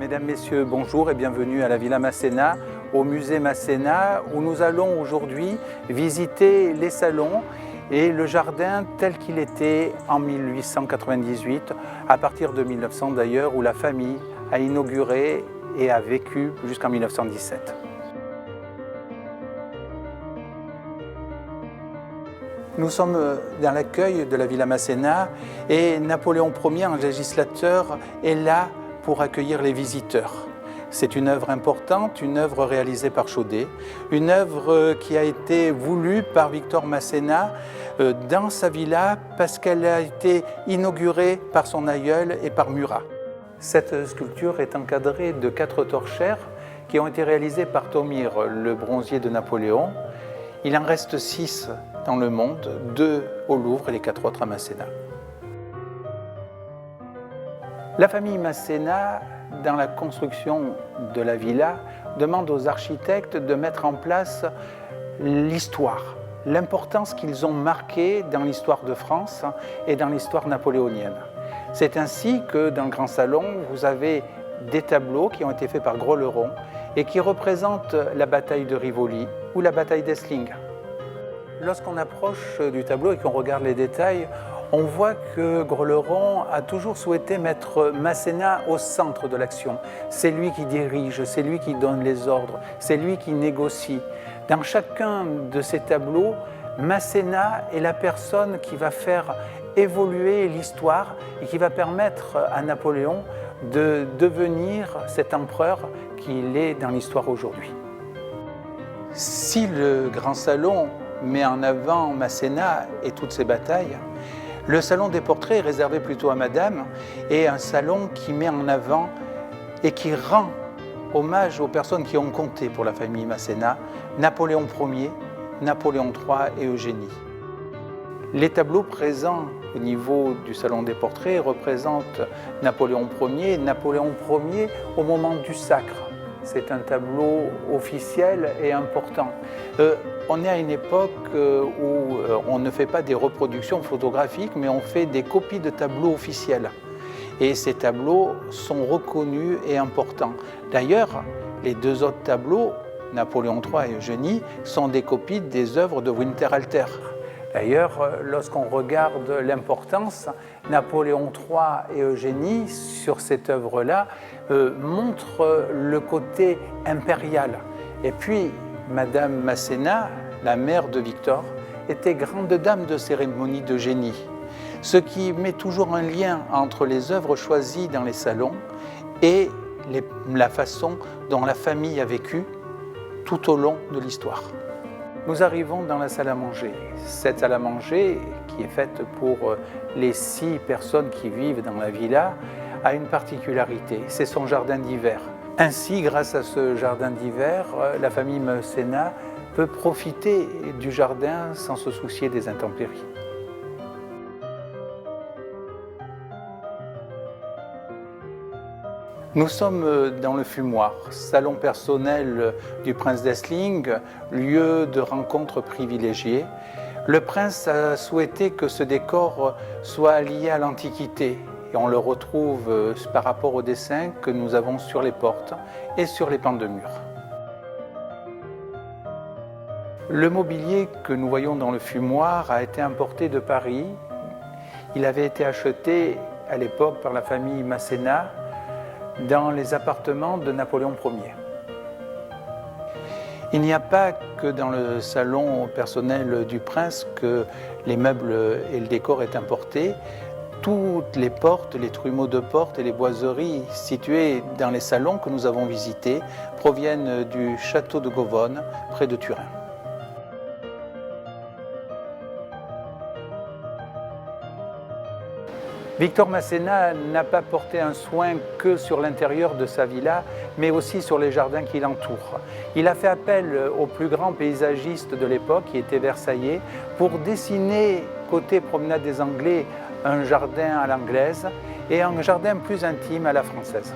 Mesdames, Messieurs, bonjour et bienvenue à la Villa Masséna, au musée Masséna, où nous allons aujourd'hui visiter les salons et le jardin tel qu'il était en 1898, à partir de 1900 d'ailleurs, où la famille a inauguré et a vécu jusqu'en 1917. Nous sommes dans l'accueil de la Villa Masséna et Napoléon Ier, en législateur, est là pour accueillir les visiteurs. C'est une œuvre importante, une œuvre réalisée par Chaudet, une œuvre qui a été voulue par Victor Masséna dans sa villa parce qu'elle a été inaugurée par son aïeul et par Murat. Cette sculpture est encadrée de 4 torchères qui ont été réalisées par Thomire, le bronzier de Napoléon. Il en reste 6 dans le monde, 2 au Louvre et les 4 autres à Masséna. La famille Masséna, dans la construction de la villa, demande aux architectes de mettre en place l'histoire, l'importance qu'ils ont marquée dans l'histoire de France et dans l'histoire napoléonienne. C'est ainsi que dans le Grand Salon, vous avez des tableaux qui ont été faits par Grolleron et qui représentent la bataille de Rivoli ou la bataille d'Essling. Lorsqu'on approche du tableau et qu'on regarde les détails, on voit que Grolleron a toujours souhaité mettre Masséna au centre de l'action. C'est lui qui dirige, c'est lui qui donne les ordres, c'est lui qui négocie. Dans chacun de ces tableaux, Masséna est la personne qui va faire évoluer l'histoire et qui va permettre à Napoléon de devenir cet empereur qu'il est dans l'histoire aujourd'hui. Si le Grand Salon met en avant Masséna et toutes ses batailles, le salon des portraits est réservé plutôt à Madame et un salon qui met en avant et qui rend hommage aux personnes qui ont compté pour la famille Masséna, Napoléon Ier, Napoléon III et Eugénie. Les tableaux présents au niveau du salon des portraits représentent Napoléon Ier au moment du sacre. C'est un tableau officiel et important. On est à une époque où on ne fait pas des reproductions photographiques, mais on fait des copies de tableaux officiels. Et ces tableaux sont reconnus et importants. D'ailleurs, les 2 autres tableaux, Napoléon III et Eugénie, sont des copies des œuvres de Winterhalter. D'ailleurs, lorsqu'on regarde l'importance, Napoléon III et Eugénie, sur cette œuvre-là, montrent le côté impérial. Et puis, Madame Masséna, la mère de Victor, était grande dame de cérémonie d'Eugénie, ce qui met toujours un lien entre les œuvres choisies dans les salons et la façon dont la famille a vécu tout au long de l'histoire. Nous arrivons dans la salle à manger. Cette salle à manger, qui est faite pour les 6 personnes qui vivent dans la villa, a une particularité, c'est son jardin d'hiver. Ainsi, grâce à ce jardin d'hiver, la famille Masséna peut profiter du jardin sans se soucier des intempéries. Nous sommes dans le fumoir, salon personnel du prince d'Essling, lieu de rencontre privilégié. Le prince a souhaité que ce décor soit lié à l'Antiquité et on le retrouve par rapport aux dessins que nous avons sur les portes et sur les pans de mur. Le mobilier que nous voyons dans le fumoir a été importé de Paris. Il avait été acheté à l'époque par la famille Masséna dans les appartements de Napoléon Ier. Il n'y a pas que dans le salon personnel du prince que les meubles et le décor est importé. Toutes les portes, les trumeaux de portes et les boiseries situées dans les salons que nous avons visités proviennent du château de Gauvonne, près de Turin. Victor Masséna n'a pas porté un soin que sur l'intérieur de sa villa, mais aussi sur les jardins qui l'entourent. Il a fait appel au plus grand paysagiste de l'époque, qui était versaillais, pour dessiner, côté promenade des Anglais, un jardin à l'anglaise et un jardin plus intime à la française.